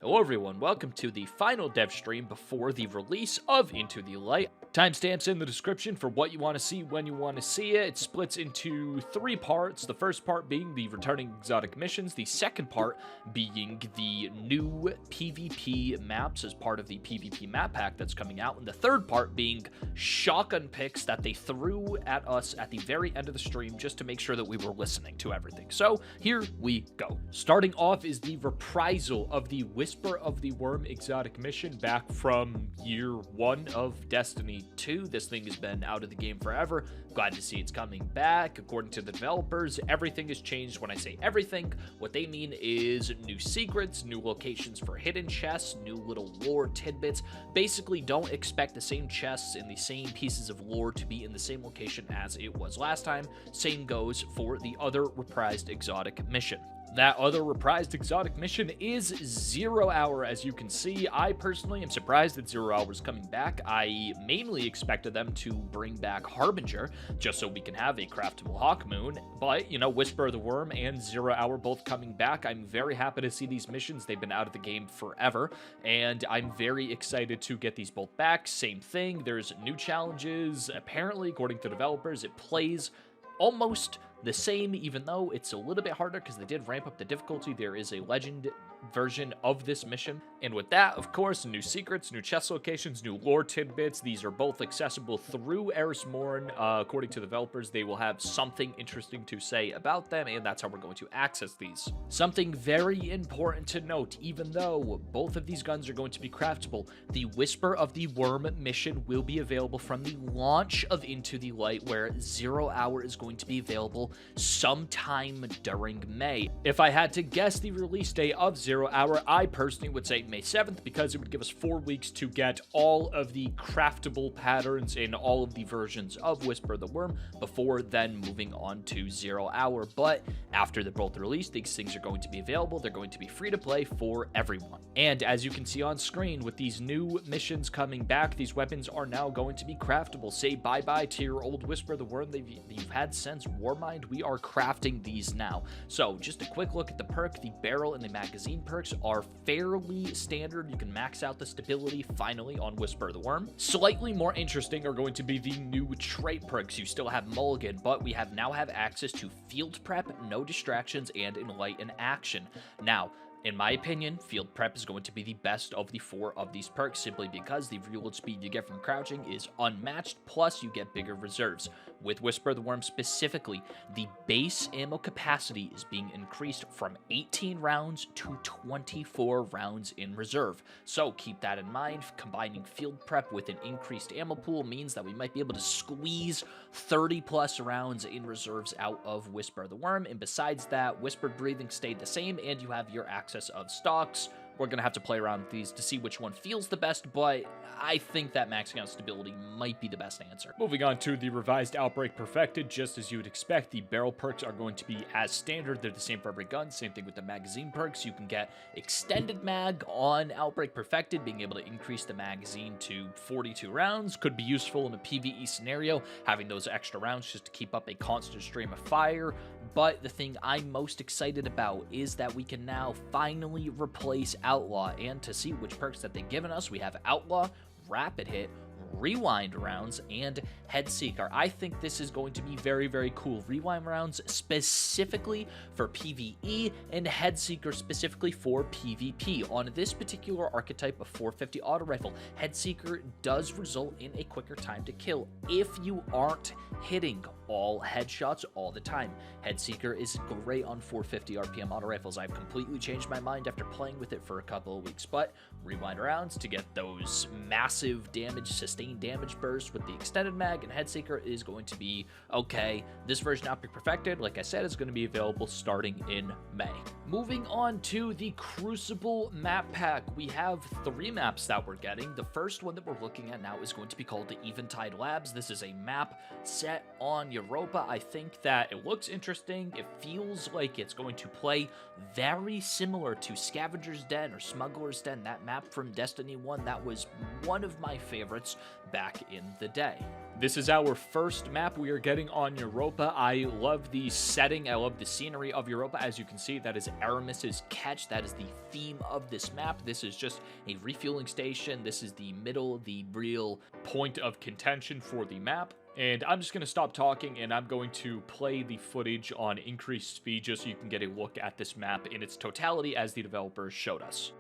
Hello everyone, welcome to the final dev stream before the release of Into the Light. Timestamps in the description for what you want to see when you want to see it. It splits into 3 parts, the first part being the returning exotic missions, the second part being the new PvP maps as part of the PvP map pack that's coming out, and the third part being shotgun picks that they threw at us at the very end of the stream just to make sure that we were listening to everything. So here we go. Starting off is the reprisal of the Whisper of the Worm exotic mission back from year 1 of Destiny 2. This thing has been out of the game forever. Glad to see it's coming back. According to the developers, everything has changed. When I say everything, what they mean is new secrets, new locations for hidden chests, new little lore tidbits. Basically, don't expect the same chests and the same pieces of lore to be in the same location as it was last time. Same goes for the other reprised exotic mission. That other reprised exotic mission is 0 Hour, as you can see. I personally am surprised that 0 Hour is coming back. I mainly expected them to bring back Harbinger, just so we can have a craftable Hawk Moon. But, you know, Whisper of the Worm and 0 Hour both coming back. I'm very happy to see these missions. They've been out of the game forever, and I'm very excited to get these both back. Same thing, there's new challenges. Apparently, according to developers, it plays almost the same, even though it's a little bit harder because they did ramp up the difficulty. There is a legend version of this mission, and with that, of course, new secrets, new chest locations, new lore tidbits. These are both accessible through Eris Morn. According to the developers, they will have something interesting to say about them, and that's how we're going to access these. Something very important to note: even though both of these guns are going to be craftable, the Whisper of the Worm mission will be available from the launch of Into the Light, where 0 Hour is going to be available sometime during May. If I had to guess the release date of 0 Hour, I personally would say May 7th, because it would give us 4 weeks to get all of the craftable patterns in all of the versions of Whisper of the Worm before then moving on to 0 Hour. But after they're both released, these things are going to be available. They're going to be free to play for everyone. And as you can see on screen, with these new missions coming back, these weapons are now going to be craftable. Say bye-bye to your old Whisper of the Worm that you've had since Warmind. We are crafting these now. So just a quick look at the perk. The barrel and the magazine perks are fairly standard. You can max out the stability finally on Whisper of the Worm. Slightly more interesting are going to be the new trait perks. You still have Mulligan, but we now have access to Field Prep, No Distractions, and Enlighten Action. Now, in my opinion, Field Prep is going to be the best of the 4 of these perks, simply because the reload speed you get from crouching is unmatched, plus you get bigger reserves. With Whisper of the Worm specifically, the base ammo capacity is being increased from 18 rounds to 24 rounds in reserve. So keep that in mind. Combining Field Prep with an increased ammo pool means that we might be able to squeeze 30 plus rounds in reserves out of Whisper of the Worm. And besides that, Whispered Breathing stayed the same, and you have your access of stocks. We're going to have to play around with these to see which one feels the best, but I think that maxing out stability might be the best answer. Moving on to the revised Outbreak Perfected, just as you would expect, the barrel perks are going to be as standard. They're the same for every gun. Same thing with the magazine perks. You can get extended mag on Outbreak Perfected. Being able to increase the magazine to 42 rounds could be useful in a PvE scenario, having those extra rounds just to keep up a constant stream of fire. But the thing I'm most excited about is that we can now finally replace Outlaw, and to see which perks that they've given us, we have Outlaw, Rapid Hit, Rewind rounds, and Headseeker. I think this is going to be very, very cool. Rewind rounds specifically for PvE, and Headseeker specifically for PvP. On this particular archetype of 450 auto rifle, Headseeker does result in a quicker time to kill if you aren't hitting all headshots all the time. Headseeker is great on 450 RPM auto rifles. I've completely changed my mind after playing with it for a couple of weeks, but Rewind rounds to get those massive damage, sustained damage bursts with the extended mag, and Headseeker is going to be okay. This version Outbreak Perfected, like I said, is going to be available starting in May. Moving on to the Crucible map pack, we have 3 maps that we're getting. The first one that we're looking at now is going to be called the Eventide Labs. This is a map set on Europa. I think that it looks interesting. It feels like it's going to play very similar to Scavenger's Den or Smuggler's Den, that map from Destiny 1. That was one of my favorites back in the day. This is our first map we are getting on Europa. I love the setting. I love the scenery of Europa. As you can see, that is Aramis's Catch. That is the theme of this map. This is just a refueling station. This is the middle, the real point of contention for the map. And I'm just going to stop talking, and I'm going to play the footage on increased speed just so you can get a look at this map in its totality as the developers showed us.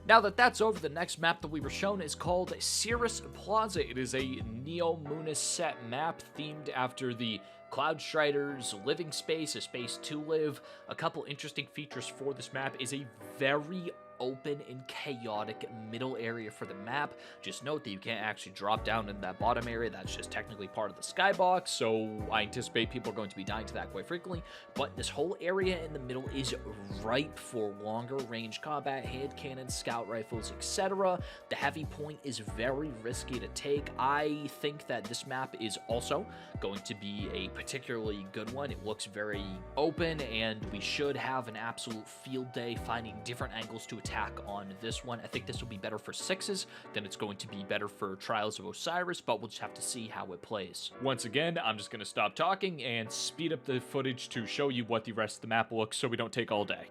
Now that that's over, the next map that we were shown is called Cirrus Plaza. It is a Neo-Munis set map themed after the Cloud Strider's living space, a space to live. A couple interesting features for this map is a very open and chaotic middle area for the map. Just note that you can't actually drop down in that bottom area. That's just technically part of the skybox, so I anticipate people are going to be dying to that quite frequently. But this whole area in the middle is ripe for longer range combat, hand cannons, scout rifles, etc. The heavy point is very risky to take. I think that this map is also going to be a particularly good one. It looks very open, and we should have an absolute field day finding different angles to attack on this one. I think this will be better for 6s than it's going to be better for Trials of Osiris, but we'll just have to see how it plays. Once again, I'm just going to stop talking and speed up the footage to show you what the rest of the map looks so we don't take all day.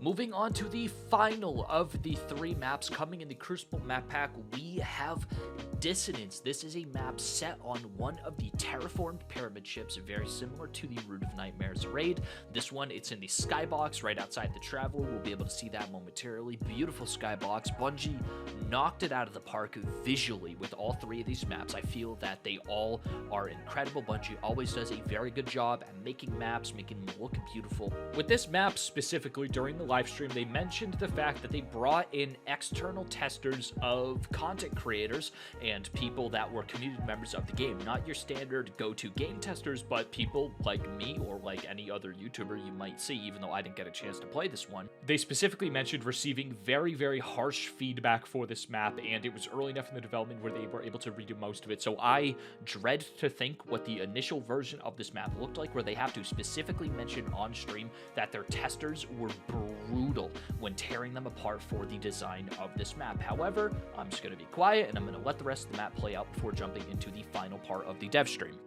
Moving on to the final of the 3 maps coming in the Crucible map pack, we have Dissonance. This is a map set on one of the terraformed pyramid ships, very similar to the Root of Nightmares raid. This one, it's in the skybox right outside the Traveler. We'll be able to see that momentarily. Beautiful skybox. Bungie knocked it out of the park visually with all 3 of these maps. I feel that they all are incredible. Bungie always does a very good job at making maps, making them look beautiful. With this map specifically, during the live stream, they mentioned the fact that they brought in external testers of content creators and people that were community members of the game. Not your standard go-to game testers, but people like me or like any other YouTuber you might see, even though I didn't get a chance to play this one. They specifically mentioned receiving very, very harsh feedback for this map, and it was early enough in the development where they were able to redo most of it. So I dread to think what the initial version of this map looked like, where they have to specifically mention on stream that their testers were brutal when tearing them apart for the design of this map. However, I'm just going to be quiet and I'm going to let the rest of the map play out before jumping into the final part of the dev stream.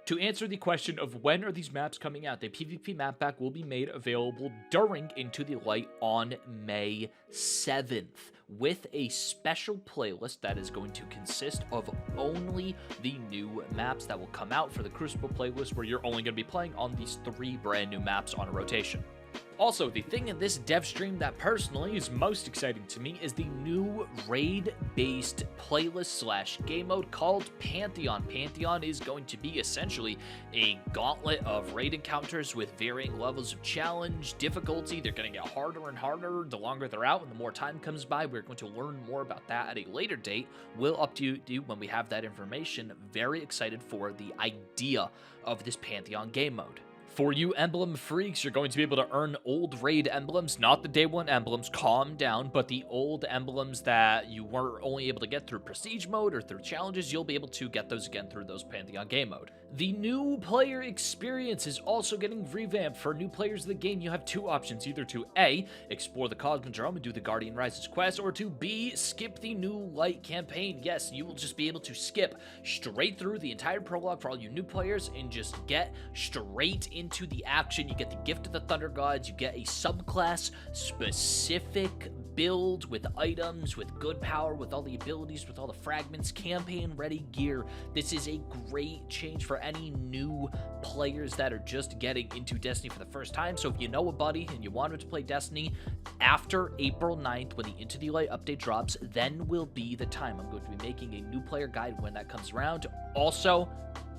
To answer the question of when are these maps coming out, the PvP map pack will be made available during Into the Light on May 7th with a special playlist that is going to consist of only the new maps that will come out for the Crucible playlist, where you're only going to be playing on these 3 brand new maps on a rotation. Also, the thing in this dev stream that personally is most exciting to me is the new raid-based playlist / game mode called Pantheon. Pantheon is going to be essentially a gauntlet of raid encounters with varying levels of challenge, difficulty. They're going to get harder and harder the longer they're out and the more time comes by. We're going to learn more about that at a later date. We'll update you when we have that information. Very excited for the idea of this Pantheon game mode. For you emblem freaks, you're going to be able to earn old raid emblems, not the day 1 emblems, calm down, but the old emblems that you were only able to get through prestige mode or through challenges, you'll be able to get those again through those Pantheon game mode. The new player experience is also getting revamped. For new players of the game, you have 2 options, either to A, explore the Cosmodrome and do the Guardian Rises quest, or to B, skip the New Light campaign. Yes, you will just be able to skip straight through the entire prologue for all you new players and just get straight into the action. You get the Gift of the Thunder Gods, you get a subclass specific build with items, with good power, with all the abilities, with all the fragments, campaign ready gear. This is a great change for any new players that are just getting into Destiny for the first time. So if you know a buddy and you want him to play Destiny after April 9th when the Into the Light update drops, then will be the time. I'm going to be making a new player guide when that comes around. Also,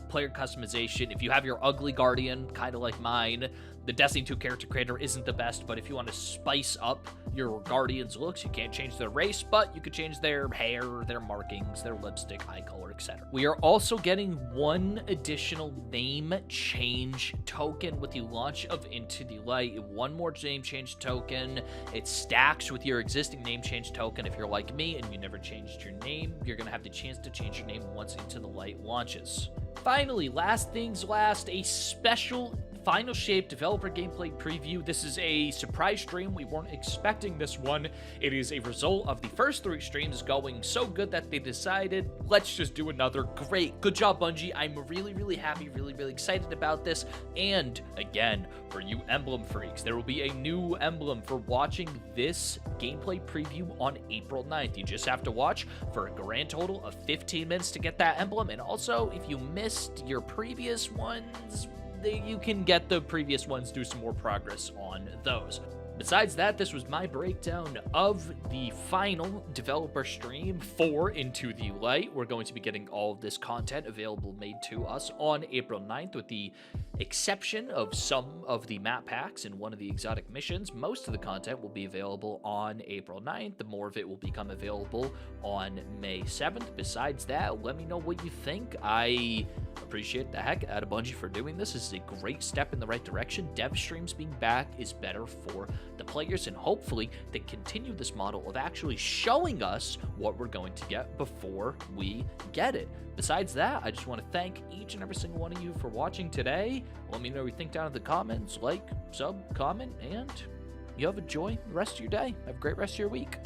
player customization. If you have your ugly Guardian, kind of like mine, the Destiny 2 character creator isn't the best, but if you want to spice up your Guardian's looks, you can't change their race, but you could change their hair, their markings, their lipstick, eye color, etc. We are also getting 1 additional name change token with the launch of Into the Light. 1 more name change token. It stacks with your existing name change token. If you're like me and you never changed your name, you're going to have the chance to change your name once Into the Light launches. Finally, last things last, a special Final Shape developer gameplay preview. This is a surprise stream. We weren't expecting this one. It is a result of the first 3 streams going so good that they decided, let's just do another. Great. Good job, Bungie. I'm really happy, really excited about this. And again, for you emblem freaks, there will be a new emblem for watching this gameplay preview on April 9th. You just have to watch for a grand total of 15 minutes to get that emblem. And also, if you missed your previous ones, you can get the previous ones, do some more progress on those. Besides that, this was my breakdown of the final developer stream for Into the Light. We're going to be getting all of this content available made to us on April 9th, with the exception of some of the map packs and one of the exotic missions. Most of the content will be available on April 9th. The more of it will become available on May 7th. Besides that, let me know what you think. I appreciate the heck out of Bungie for doing this. This is a great step in the right direction. Dev streams being back is better for the players, and hopefully they continue this model of actually showing us what we're going to get before we get it. Besides that, I just want to thank each and every single one of you for watching today. Let me know what you think down in the comments. Like, sub, comment, and you have a joy the rest of your day. Have a great rest of your week.